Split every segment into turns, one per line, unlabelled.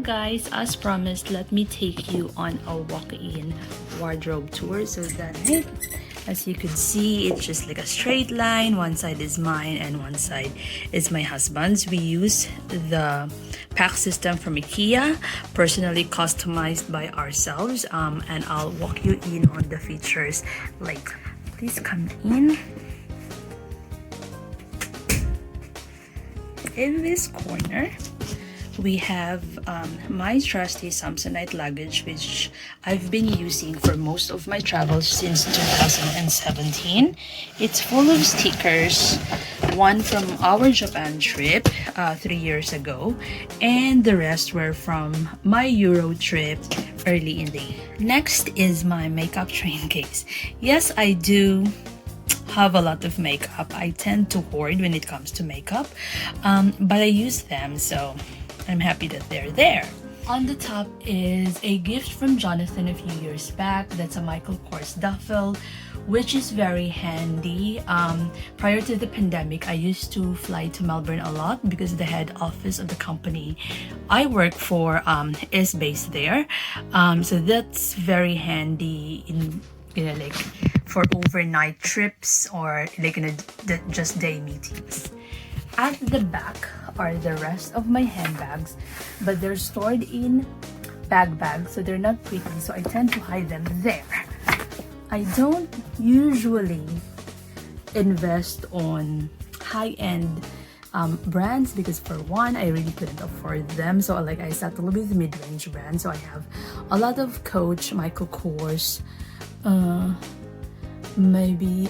guys, as promised, let me take you on a walk-in wardrobe tour. So that's it. As you can see, it's just like a straight line. One side is mine and one side is my husband's. We use the pack system from IKEA, personally customized by ourselves. And I'll walk you in on the features. Like, please come in. In this corner, we have my trusty Samsonite luggage, which I've been using for most of my travels since 2017. It's full of stickers, one from our Japan trip 3 years ago, and the rest were from my Euro trip early in the year. Next is my makeup train case. Yes, I do have a lot of makeup. I tend to hoard when it comes to makeup, but I use them, so I'm happy that they're there. On the top is a gift from Jonathan a few years back. That's a Michael Kors duffel, which is very handy. Prior to the pandemic, I used to fly to Melbourne a lot because the head office of the company I work for is based there. So that's very handy in like for overnight trips or like in just day meetings. At the back are the rest of my handbags, but they're stored in bags, so they're not pretty, so I tend to hide them there. I don't usually invest on high-end brands because, for one, I really couldn't afford them, so like I settled with mid-range brands. So I have a lot of Coach, Michael Kors, maybe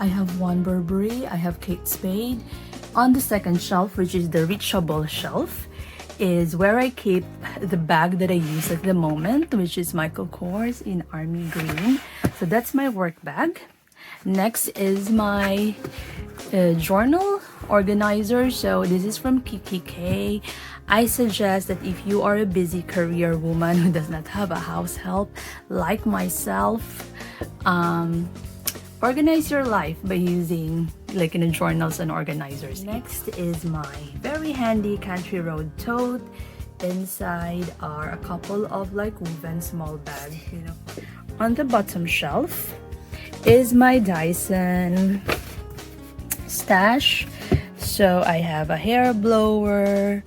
I have one Burberry, I have Kate Spade. On the second shelf, which is the reachable shelf, is where I keep the bag that I use at the moment, which is Michael Kors in army green. So that's my work bag. Next is my journal organizer. So this is from KKK. I suggest that if you are a busy career woman who does not have a house help like myself, organize your life by using like in journals and organizers. Next is my very handy Country Road tote. Inside are a couple of like woven small bags, you know. On the bottom shelf is my Dyson stash. So I have a hair blower,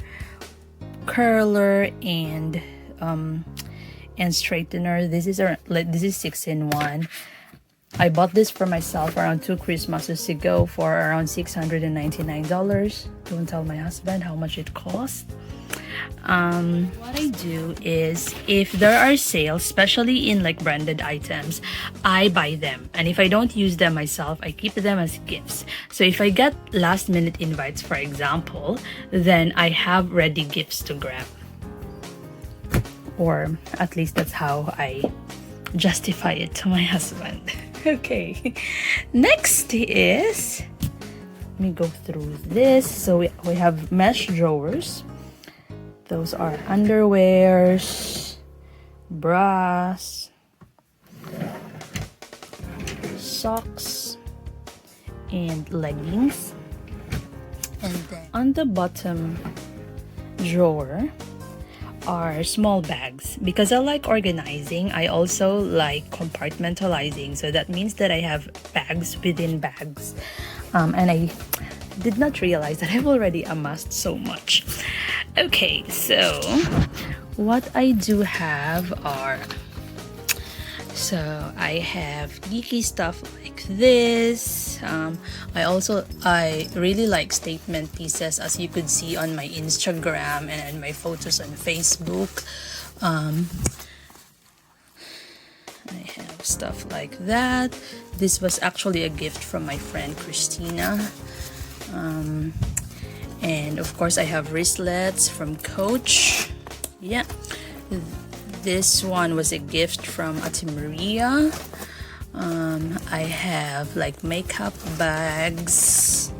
curler, and straightener. This is 6-in-1. I bought this for myself around 2 Christmases ago for around $699. Don't tell my husband how much it cost. What I do is, if there are sales, especially in like branded items, I buy them. And if I don't use them myself, I keep them as gifts. So if I get last minute invites, for example, then I have ready gifts to grab. Or at least that's how I justify it to my husband. Okay, next is, let me go through this. So we have mesh drawers. Those are underwears, bras, socks, and leggings. And then on the bottom drawer are small bags. Because I like organizing, I also like compartmentalizing. So that means that I have bags within bags. And I did not realize that I've already amassed so much. Okay, so what I do have are, so I have geeky stuff like this. I really like statement pieces, as you could see on my Instagram and my photos on Facebook. I have stuff like that. This was actually a gift from my friend Christina. And of course I have wristlets from Coach. Yeah, this one was a gift from Ate Maria. I have like makeup bags,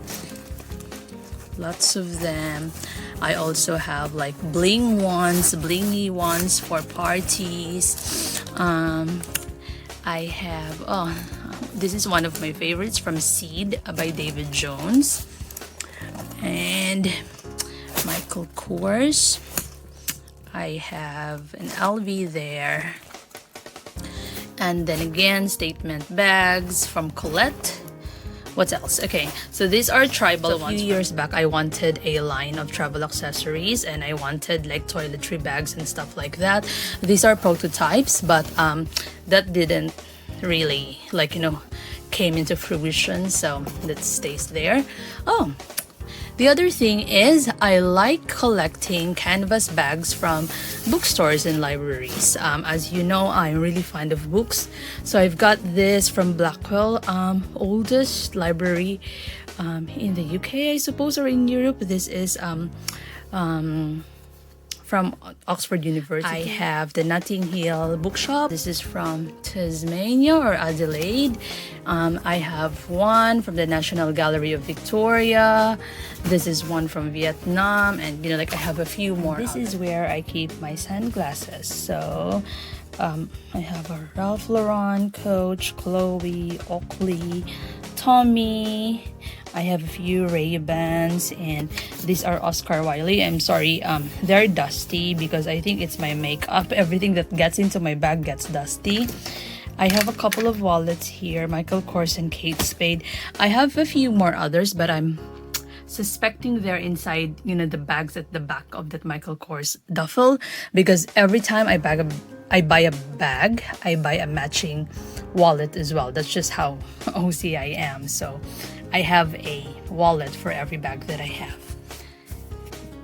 lots of them. I also have like blingy ones for parties. I have, this is one of my favorites from Seed by David Jones. And Michael Kors. I have an LV there. And then again, statement bags from Colette. What else? Okay, so these are tribal ones. A few years back, I wanted a line of travel accessories and I wanted like toiletry bags and stuff like that. These are prototypes, but that didn't really came into fruition, so that stays there. Oh, the other thing is I like collecting canvas bags from bookstores and libraries. As you know, I'm really fond of books. So I've got this from Blackwell, oldest library in the UK, I suppose, or in Europe. This is from Oxford University. I have the Notting Hill bookshop. This is from Tasmania or Adelaide. I have one from the National Gallery of Victoria. This is one from Vietnam, and I have a few more. This is where I keep my sunglasses. So I have a Ralph Lauren, Coach, Chloe, Oakley, Tommy. I have a few Ray-Bans, and these are Oscar Wilde. I'm sorry, they're dusty because I think it's my makeup. Everything that gets into my bag gets dusty. I have a couple of wallets here, Michael Kors and Kate Spade. I have a few more others, but I'm suspecting they're inside, the bags at the back of that Michael Kors duffel, because every time I buy a bag, I buy a matching wallet as well. That's just how OC I am. So I have a wallet for every bag that I have.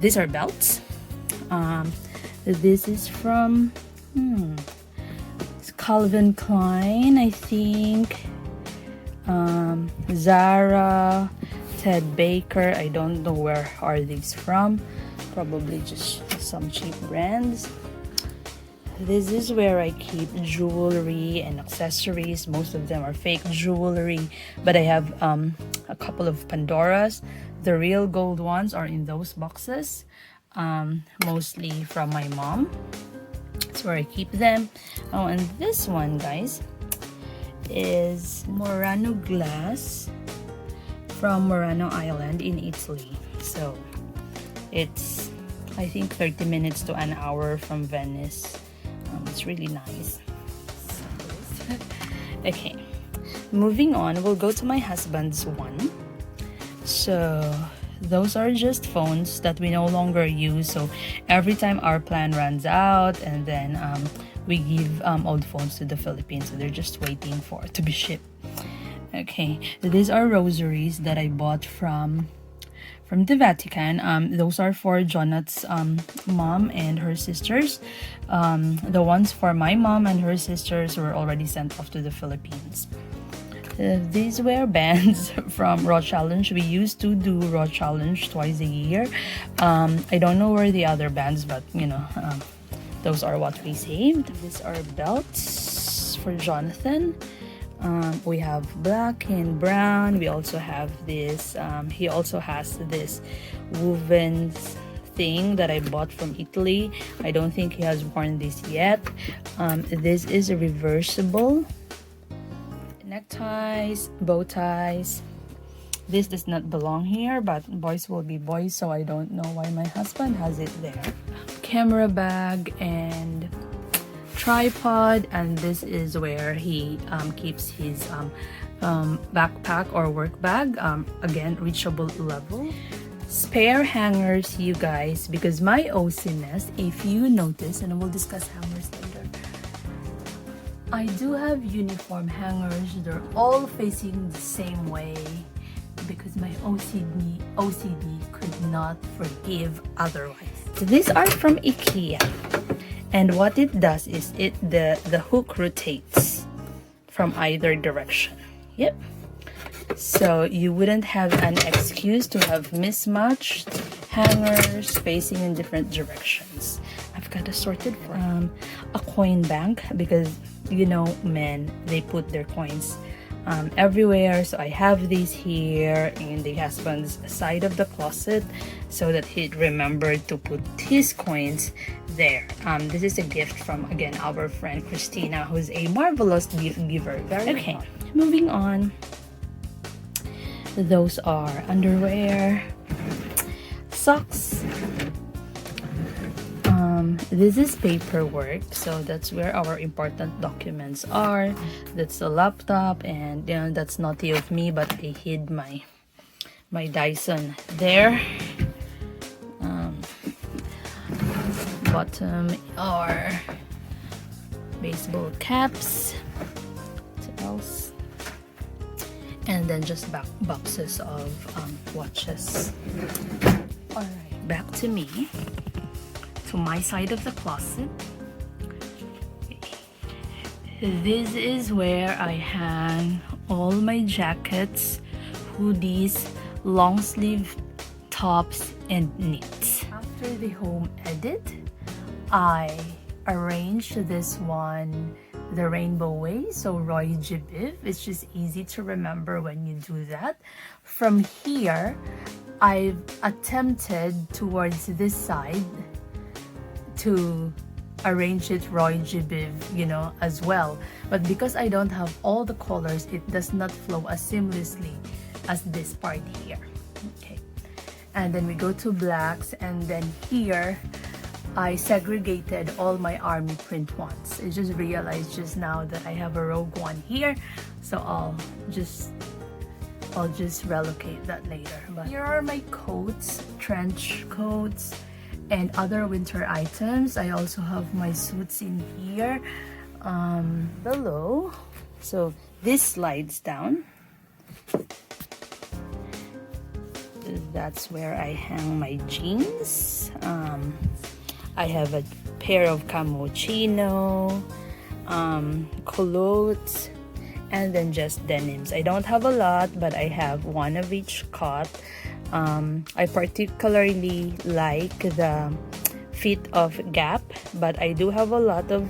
These are belts. This is from Calvin Klein, I think. Zara, Ted Baker. I don't know where are these from. Probably just some cheap brands. This is where I keep jewelry and accessories. Most of them are fake jewelry, but I have a couple of Pandoras. The real gold ones are in those boxes, mostly from my mom. That's where I keep them. Oh, and this one, guys, is Murano glass from Murano Island in Italy. So it's, I think, 30 minutes to an hour from Venice. It's really nice. Okay, moving on, we'll go to my husband's one. So those are just phones that we no longer use. So every time our plan runs out, and then we give old phones to the Philippines, so they're just waiting to be shipped. Okay, these are rosaries that I bought from the Vatican. Those are for Jonathan's mom and her sisters. The ones for my mom and her sisters were already sent off to the Philippines. These were bands from Raw Challenge. We used to do Raw Challenge twice a year. I don't know where the other bands, but those are what we saved. These are belts for Jonathan. We have black and brown. We also have this, he also has this woven thing that I bought from Italy. I don't think he has worn this yet. This is a reversible. Neckties, bow ties. This does not belong here, but boys will be boys, so I don't know why my husband has it there. Camera bag and tripod, and this is where he keeps his backpack or work bag, again, reachable level. Spare hangers, you guys, because my OCness, if you notice, and we'll discuss hangers later, I do have uniform hangers. They're all facing the same way because my OCD could not forgive otherwise. So these are from IKEA. And what it does is the hook rotates from either direction. Yep. So you wouldn't have an excuse to have mismatched hangers facing in different directions. I've got a sorted from a coin bank because men, they put their coins everywhere. So I have these here in the husband's side of the closet so that he'd remember to put his coins there. This is a gift from, again, our friend Christina, who's a marvelous gift giver. Okay, moving on. Those are underwear, socks, This is paperwork, so that's where our important documents are. That's the laptop, and that's naughty of me, but I hid my Dyson there. Bottom are baseball caps. What else? And then just boxes of watches. Alright, back to me. To my side of the closet. This is where I hang all my jackets, hoodies, long sleeve tops, and knits. After the home edit, I arranged this one the rainbow way, so Roy G. Biv. It's just easy to remember when you do that. From here, I've attempted towards this side to arrange it Roy G. Biv, as well. But because I don't have all the colors, it does not flow as seamlessly as this part here. Okay. And then we go to blacks, and then here, I segregated all my army print ones. I just realized just now that I have a rogue one here, so I'll just relocate that later. But here are my coats, trench coats, and other winter items. I also have my suits in here below. So this slides down. That's where I hang my jeans. I have a pair of camo chino, culottes, and then just denims. I don't have a lot, but I have one of each cut. I particularly like the fit of Gap, but I do have a lot of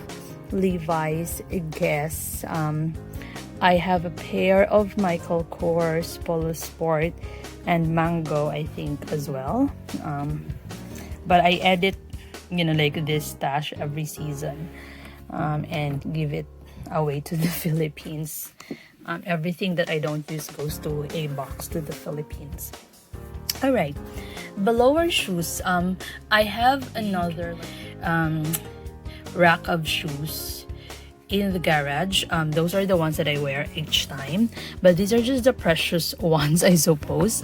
Levi's, Guess. I have a pair of Michael Kors, Polo Sport, and Mango, I think, as well. But I edit like this stash every season and give it away to the Philippines. Everything that I don't use goes to a box to the Philippines. All right, below our shoes, I have another rack of shoes in the garage. Those are the ones that I wear each time, but these are just the precious ones, I suppose.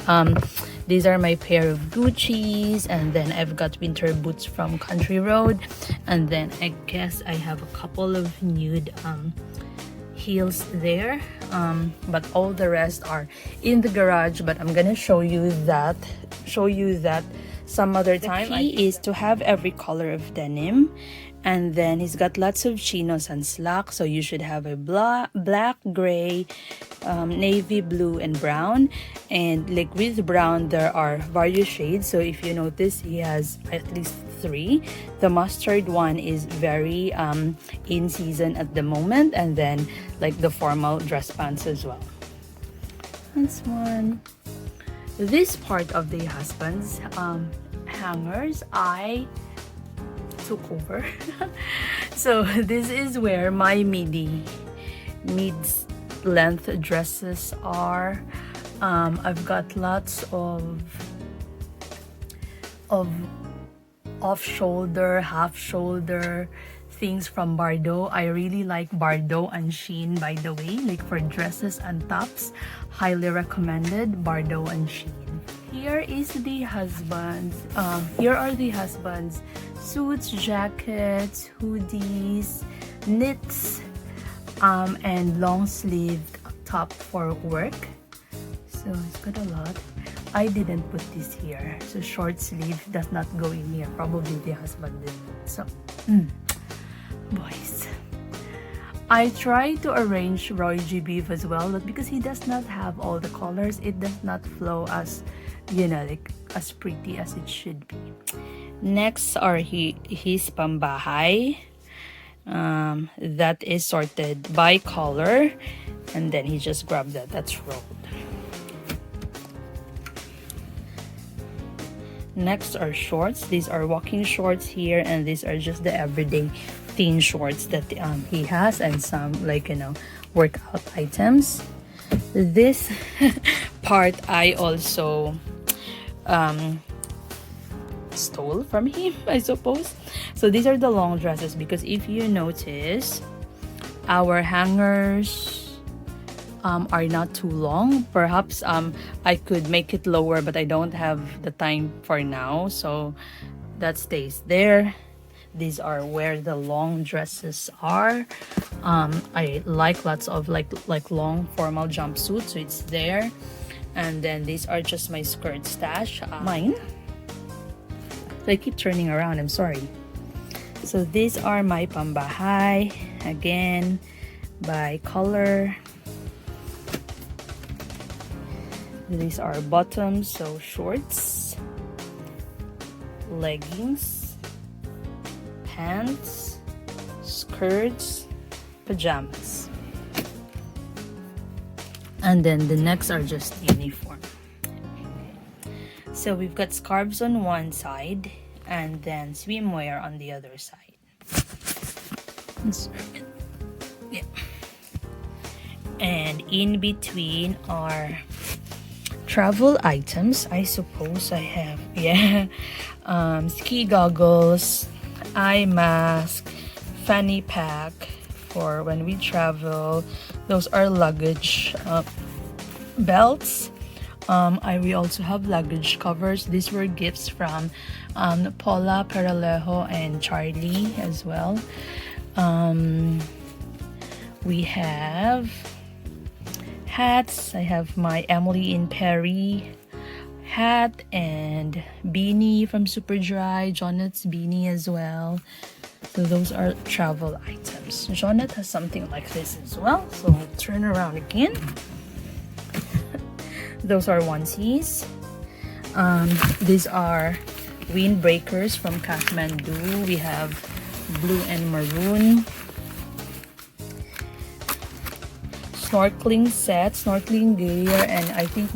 These are my pair of Gucci's, and then I've got winter boots from Country Road, and then I guess I have a couple of nude heels there, but all the rest are in the garage. But I'm gonna show you that some other time. The key is to have every color of denim. And then he's got lots of chinos and slacks, so you should have a black, gray, navy blue, and brown. And like with brown, there are various shades. So if you notice, he has at least 3. The mustard one is very in season at the moment, and then like the formal dress pants as well. That's one. This part of the husband's hangers, I took over. So this is where my mid-length dresses are. I've got lots of off-shoulder, half-shoulder things from Bardot. I really like Bardot and Shein, by the way, like for dresses and tops. Highly recommended, Bardot and Shein. Here are the husband's suits, jackets, hoodies, knits, and long sleeved top for work. So it's got a lot. I didn't put this here, so short sleeve does not go in here. Probably the husband did. So boys, I try to arrange Roy G. Biv as well, but because he does not have all the colors, it does not flow as like as pretty as it should be. Next are his pambahay. That is sorted by color, and then he just grabbed that. That's rolled. Next are shorts. These are walking shorts here, and these are just the everyday thin shorts that he has, and some workout items. This part I also stole from him, I suppose. So these are the long dresses, because if you notice, our hangers are not too long. Perhaps I could make it lower, but I don't have the time for now, so that stays there. These are where the long dresses are. I like lots of like long formal jumpsuits, so it's there. And then these are just my skirt stash. Mine. So I keep turning around, I'm sorry. So these are my pambahay, again, by color. These are bottoms, so shorts, leggings, pants, skirts, pajamas. And then the next are just uniform. So we've got scarves on one side and then swimwear on the other side. Yeah. And in between are travel items. I suppose I have, yeah, ski goggles, eye mask, fanny pack for when we travel. Those are luggage belts. We also have luggage covers. These were gifts from Paula, Peralejo, and Charlie as well. We have hats. I have my Emily in Perry hat and beanie from Superdry, Jonat's beanie as well. So those are travel items. Jonat has something like this as well, so I'll turn around again. Those are onesies. These are windbreakers from Kathmandu. We have blue and maroon. Snorkeling set, snorkeling gear, and I think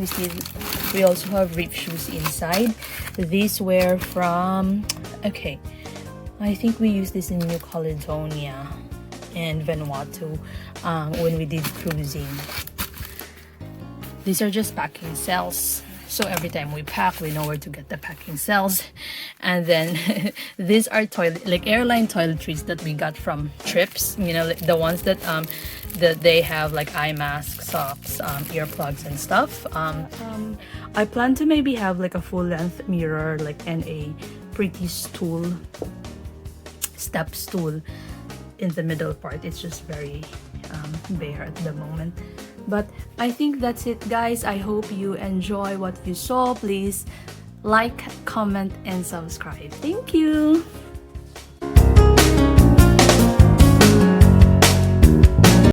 we also have reef shoes inside. These were from, okay, I think we used this in New Caledonia and Vanuatu when we did cruising. These are just packing cells, so every time we pack, we know where to get the packing cells. And then these are airline toiletries that we got from trips, you know, the ones that they have like eye masks, socks, earplugs and stuff. I plan to maybe have like a full-length mirror, and a pretty step stool in the middle part. It's just very bare at the moment. But I think that's it, guys. I hope you enjoy what you saw. Please like, comment, and subscribe. Thank you.